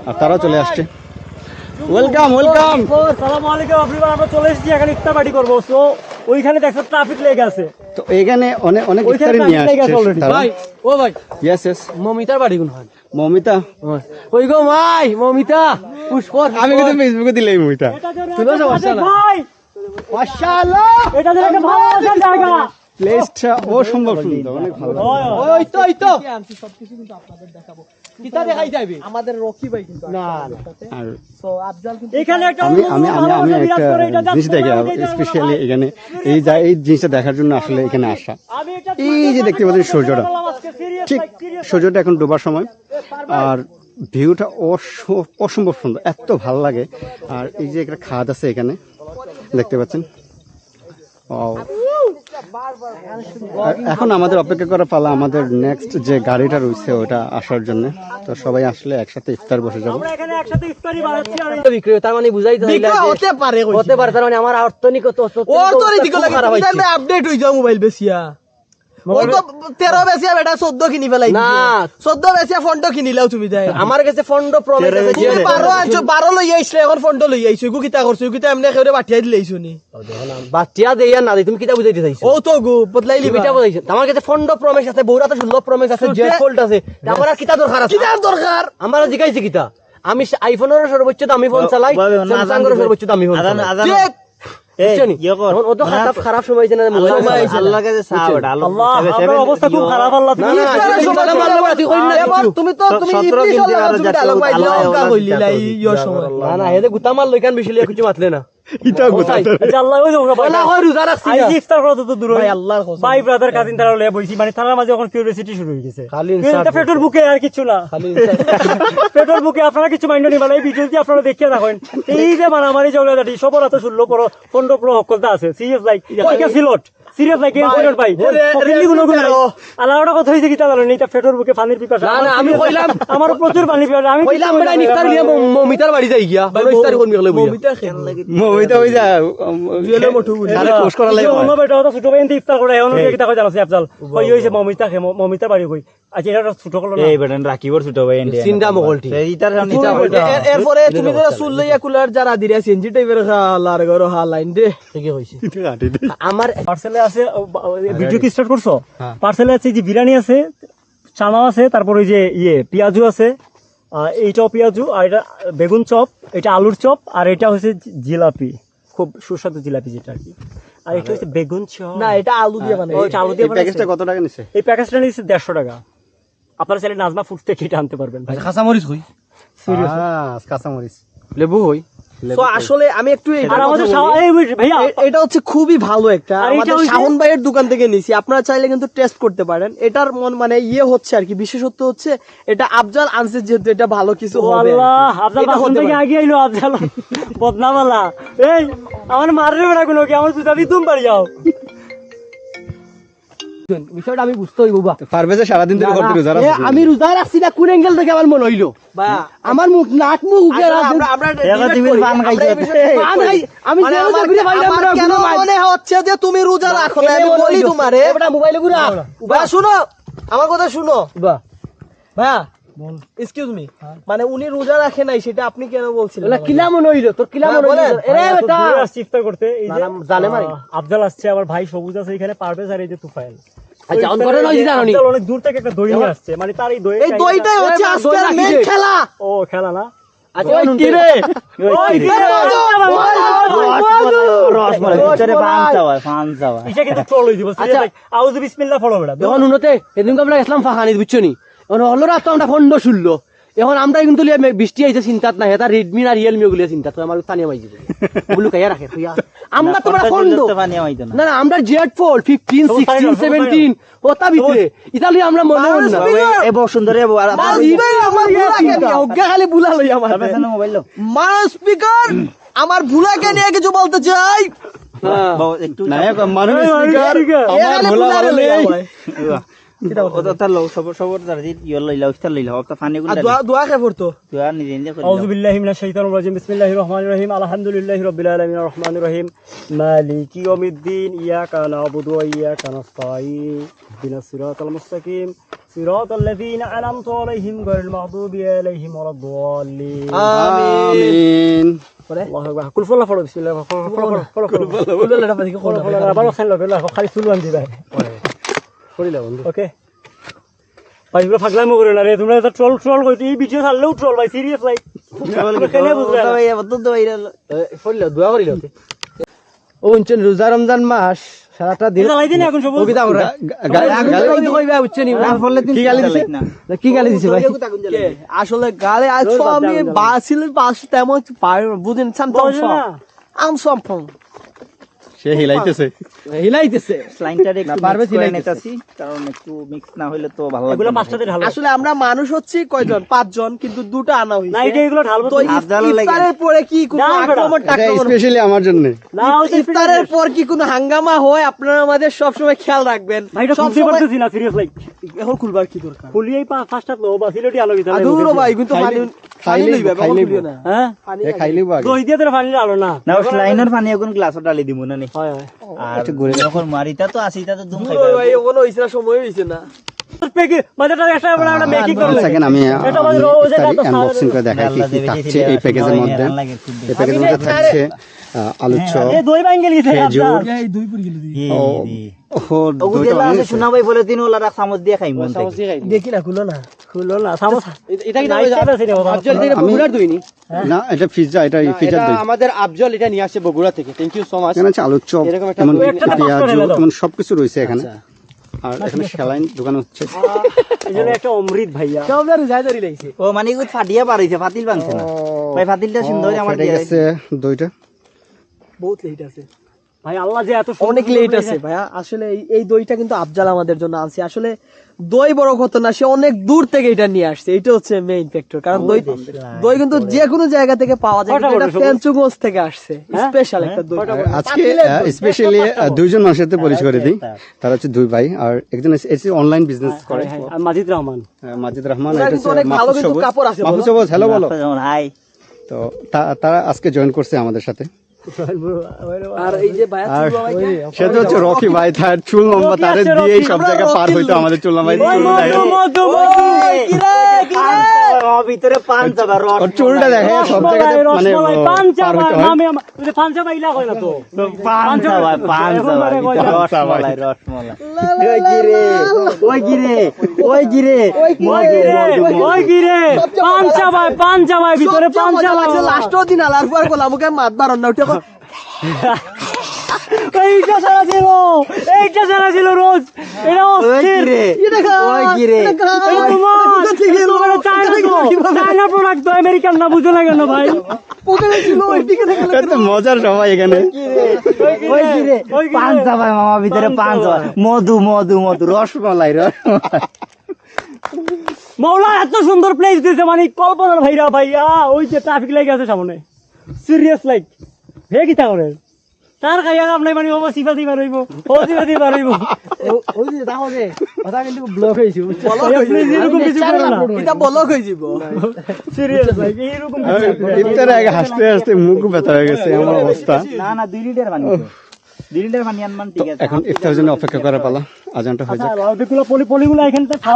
আর তারাও চলে আসছে। Welcome welcome. আসসালামু আলাইকুম এভরিওয়ান, আমরা চলে এসেছি এখানে ইফতার পার্টি করব। সো ওইখানে দেখো ট্রাফিক লেগে আছে, তো এখানে অনেক অনেক ইফতারি নিয়ে আসছে ভাই। ও ভাই, ইয়েস ইয়েস। মমিতার বাড়ি কোন হয়? মমিতা, ওই গো ভাই, মমিতা পুষ্পর। আমি কিন্তু ফেসবুকে দিলে এই মমিতা। তুলো সমস্যা না ভাই, মাশাআল্লাহ, এটা যে একটা ভালো জায়গা। প্লেসটা অসম্ভব সুন্দর, অনেক ভালো। ওই তো আমি সবকিছু কিন্তু আপনাদের দেখাবো। কিটা দেখাই যাবে আমাদের রকি ভাই কিন্তু না না। আর সো আফজাল কিন্তু এখানে একটা আমি একটা জিনিস দেখি স্পেশালি এখানে এই জিনিসটা দেখার জন্য আসলে এখানে আসা। এই যে দেখতে পাচ্ছেন সূর্যটা, ঠিক সূর্যটা এখন ডোবার সময়, আর ভিউটা অসম্ভব সুন্দর, এত ভালো লাগে। আর এই যে একটা খাদ আছে এখানে দেখতে পাচ্ছেন। এখন আমাদের অপেক্ষা করা পালা আমাদের নেক্সট যে গাড়িটা রয়েছে ওটা আসার জন্য। তো সবাই আসলে একসাথে ইফতার বসে যাবো। আমরা এখানে একসাথে ইফতারি বানাচ্ছি। আর বিক্রি তার মানে বুঝাইতে হতে পারে তার মানে আমার অর্থনৈতিক আপডেট হই যাও মোবাইল বেশিয়া। ওই তো 13 বেশিয়া বেটা 14 কিনি ফেলাই না, 14 বেশিয়া ফন্ড কিনিলাও তুমি যাই। আমার কাছে ফন্ড প্রমিস আছে, তুমি 12 আনছো, 12 লই আইছলে এখন ফন্ড লই আইছো। গু কিতা করছো, কিতা এমনে কইরে বাটিয়া দিলেইছো নি। বাটিয়া দেইয়া না, তুমি কিতা বুঝাইতে চাইছো? ও তো গু বদলাই লিবা, কিতা বুঝাইছো? আমার কাছে ফন্ড প্রমিস আছে, বউরা তো সুলভ প্রমিস আছে, জেড ফোল্ড আছে। আমার আর কিতা দরকার আছে? কিতা দরকার? আমার জিগাইছে কিতা? আমি আইফোনের সর্বোচ্চ দামি ফোন চালাই, স্যামসাং এর সর্বোচ্চ দামি ফোন চালাই। খারাপ সময় অবস্থা খুব খারাপ। গুতা মারলো এখান বেশি কিছু মাতলে না। পেট্রোল বুকে আর কিছু না, পেট্রোল বুকে আপনারা কিছু মাইন্ড নিবেন। এই ভিডিও আপনারা দেখিয়ে রাখেন। এই যে মারামারি ঝগড়াঝাটি সবার এত ষোলো করো 15 প্রো হকলতা আছে। Serious like Sylhet serious like ভাই আলাদা কথা হয়েছে কি তা জানেন? এটা পেট্রোল বুকে পানির পিপাসা। আমি কইলাম আমার প্রচুর পানি পিপাসা। আমি কইলাম মমিতার বাড়ি যাই গিয়া মমিতা ওই যা ছোট ভাই ইফতার করে আফজাল কই হয়েছে মমিতার বাড়ি কই। আচ্ছা এটা ছোট করলো না, এই বেটান রাকিবর ছোট ভাই সিনডা মগলটি এইটার এরপরে তুমি তো চুল লইয়া কুলার যারা দিরা সিনজি টাইপের হালার গর হালাইন দে ঠিকই কইছি। আমার পার্সেলে আছে, ভিডিও কি স্টার্ট করছো? পার্সেলে আছে যে বিরিয়ানি আছে, চানা আছে, তারপর ওই যে পেঁয়াজু আছে, এইটাও পেঁয়াজু, আর এটা বেগুন চপ, এটা আলুর চপ, আর এটা হচ্ছে জিলাপি, খুব সুস্বাদু জিলাপি যেটা আর কি। আর এটা হচ্ছে বেগুন চপ, না এটা আলু দিয়ে বানায়। ওইটা আলু দিয়ে বানায়। প্যাকেজটা কত টাকা নিছে? এই প্যাকেজটা নিছে 150 টাকা। আপনারা চাইলে নাজমা ফুড থেকে এটা আনতে পারবেন। ভাই কাঁচামরিচ কই? সিরিয়াস কাঁচামরিচ, লেবু কই? তো আসলে আমি একটু ভাইয়া এটা হচ্ছে খুবই ভালো একটা আমাদের শাহন ভাইয়ের দোকান থেকে নিছি। আপনারা চাইলে কিন্তু টেস্ট করতে পারেন। এটার মানে হচ্ছে আর কি, বিশেষত্ব হচ্ছে এটা আফজাল আনছে, যেহেতু এটা ভালো কিছু হবে। আল্লাহ, আফজাল বাসন থেকে আগে আইলো আফজাল বদনামালা। এই আমার মাররে বেড়া কোনো কি আমার জুতা দিতুম পারি যাও। বিষয়টা আমি বুঝতে হইব বা পারভেজ সারাদিন ধরে করতে রোজা রাখছি। আমি রোজা রাখছি না, কোন অ্যাঙ্গেল থেকে আমার মনে হইলো আমার মুখ নাক মুখ উঠে আমি কেন মনে হচ্ছে যে তুমি রোজা রাখো না? আমি বলি তোমারে মোবাইলে ঘুরা শুনো, আমার কথা শুনো ভাইয়া, এক্সকিউজ মি, মানে উনি রোজা রাখে নাই সেটা আপনি কেন বলছিলেন? কিলা মনে হইলো তোর? কিলা মনে হইলো? ইফতার করতে এই যে জানে মারি আফজাল আসছে, আমার ভাই সবুজ আছে এখানে, পারভেজ আর এই যে তুফাইল। আচ্ছা অন করে নই জানোনি অনেক দূর থেকে একটা দই নিয়ে আসছে, মানে তার এই দইটাই হচ্ছে আজকের মেইন খেলা। ও খেলা না? আচ্ছা ওই কি রে ওই কি রে রস বলে ভিতরে পান চাওয়া এটা কিন্তু ট্রল হই দিব। আচ্ছা আউযু বিসমিল্লাহ পড়ো বেটা। দেখুন উন্নতে এদিন আমরা ইসলাম ফাখানি বুঝছো নি, এখন হলো রাত তো আমরা ফন্ড শুনলো, এখন আমরা কিন্তু বৃষ্টি আইছে চিন্তাত নাই, এটা রেডমি না রিয়েলমি ওগুলো চিন্তা তো আমার পানি মাই দিবে ওগুলো কাইয়া রাখে তুই। আমরা তোমরা ফন্ড না না আমরা জেড ফোল্ড 15 16 17 ওটা ভিতরে ইতালি আমরা মনে হল না এ বহু সুন্দর এ আর আমার বুলাকে ওগা খালি বুলা লই আমার পেছনে মোবাইল লো মার স্পিকার আমার বুলাকে নিয়ে কিছু বলতে চাই। একটু নায়ক মানুষ স্পিকার আমার ভোলা বলে দোয়া কে পড়তো أعوذ بالله من الشيطان الرجيم بسم الله الرحمن الرحيم الحمد لله رب العالمين الرحمن الرحيم مالك يوم الدين إياك نعبد وإياك نستعين اهدنا الصراط المستقيم صراط الذين أنعمت عليهم غير المغضوب عليهم ولا الضالين আমিন الله أكبر كل فلا فرض بسم الله ওকে ভাই পুরো ফাগলামো করে না রে তোমরা তো ট্রল ট্রল কইতে এই ভিডিও ছাড়লেও ট্রল ভাই সিরিয়াস লাইক কেনে বুঝরা দোয়া করিল ও ইনচেন রোজা রমজান মাস সারাটা দিন লাই দিন এখন সব কবিতা করে কইবা বুঝছেন কি গালি দিছে কি গালি দিছে ভাই আসলে গালে আজ তো আমি বাস তেমন বুঝেন আম সম্পং সে হিলাইতেছে লাইনটারে একটু পারবে সিলাইতেছি কারণ একটু মিক্স না হইলে তো ভালো লাগবে এগুলো পাঁচটাতে ঢালো আসলে আমরা মানুষ হচ্ছি কয়জন 5 জন কিন্তু দুটো আনা হইছে না এটা এগুলো ঢালবো তো ইফতারের পরে কি কোনো আক্রমণ টাক্রমণ স্পেশালি আমার জন্য না ইফতারের পর কি কোনো হাঙ্গামা হয় আপনারা আমাদের সব সময় খেয়াল রাখবেন ভাই এটা খুলতে পারতেছি না সিরিয়াস লাইক এখন খুলবার কি দরকার খুলি এই পাঁচটা লো বা সিলেটি আলো দিতে আদুরো ভাই কিন্তু পানি লইবে খাইলেই না হ্যাঁ খাইলেই আগে দই দিয়ে তোর পানি আলো না না লাইনার পানি এখন গ্লাসও ডালি দিমু না নি হয় হয় আর যখন মারিতা তো আসিতা তো দুম দূর ভাই ওনো হইছে না সময় হইছে না পেকে মাঝেটা একটা বড় একটা মেকিং করে সেকেন্ড আমি এটা আমাদের রোজ একটা আনবক্সিং করে দেখাই কি থাকছে এই প্যাকেজের মধ্যে এই প্যাকেজের মধ্যে থাকছে আলু চপ এই দই ভাঙ গেলি খেজুর এই দুই পুরি গেল ও দুইটা অনেক শোনা ভাই বলে দিন ওলা চামচ দিয়ে খাইমু দেখি না খুলো না খুলো না সামোস এটা কি আফজল থেকে বগুড়ার দইনি না এটা পিজ্জা এটা পিজ্জা দই আমাদের আফজল এটা নিয়ে আসছে বগুড়া থেকে থ্যাংক ইউ সো মাচ এখানে আছে আলু চপ এরকম একটা এমন একটা পেঁয়াজ পাঁচটা ঢেলে দাও। এমন সবকিছু রয়েছে এখানে আর এখানে স্যালাইন দোকান হচ্ছে এজন্য একটা অমৃত ভাইয়া সবলার যাই ধরি লাইছে ও মানে কই ফাটিয়া পারিছে ফাতিল বানছে না ভাই ফাতিলটা সুন্দর আমার ফেটে গেছে দইটা বহুত লেট আছে ভাই আল্লাহ যে এত অনেক লেট আছে ভাইয়া আসলে এই দইটা কিন্তু আফজাল আমাদের জন্য আনছে আসলে দই বড় কথা না সে অনেক দূর থেকে এটা নিয়ে আসছে এটা হচ্ছে মেইন ফ্যাক্টর কারণ দই কিন্তু যে কোনো জায়গা থেকে পাওয়া যায় কিন্তু এটা ফেঞ্চুগঞ্জ থেকে আসছে স্পেশাল একটা দই আজকে স্পেশালি দুইজন মানুষের সাথে পরিচয় করে দিই তারা হচ্ছে দুই ভাই আর একজন এসে অনলাইন বিজনেস করে মাজিদ রহমান মাজিদ রহমান ওরা এটা কিন্তু অনেক ভালো কিন্তু কাপড় আছে মাহফুজ সবুজ হ্যালো বলো হাই তো তারা আজকে জয়েন করছে আমাদের সাথে আর এই যে ভাইয়া আর চুল ভাইকে সে তো হচ্ছে রকি ভাই তার চুল লম্বা তারে দিয়েই সব জায়গায় পার হইতো আমাদের চুল লম্বা ভিতরে পান যাবা রস ওর চুলটা দেখে সব জায়গায় মানে পার হইতো পান যাবা রসমালাই ওই গিরে ভিতরে লাস্টও দিন আলার পর গোলাম মুখে মাত বারণ না উঠে এইটা সারা ছিল রোজ এটা অস্থির চায়না প্রোডাক্ট তো আমেরিকান না বুঝো না কেন ভাই এত মজার সবাই এখানে পান যাবা মামা ভিতরে পান যাবা মধু রসমালাই মৌলা এত সুন্দর প্লেস দিয়েছে মানে কল্পনার ভাইরা ভাইয়া ওই যে ট্রাফিক লাইট আছে সামনে সিরিয়াস লাইক হে কি তা করে তার খাইয়া আপনি মানে ও সিফাতি পারইব ওই যে তাহলে কথা কিন্তু ব্লক হইছে এরকম কিছু করে না এটা ব্লক হয়ে যাব সিরিয়াস লাইক এরকম ইফতারের আগে হাসতে হাসতে মুখ ব্যথা হয়ে গেছে আমার অবস্থা না 2 লিটার পানি 2 লিটার পানি আনমান ঠিক আছে এখন ইফতারের জন্য অপেক্ষা করার পালা আজানটা হয়ে যায় আচ্ছা পলিগুলো এখানে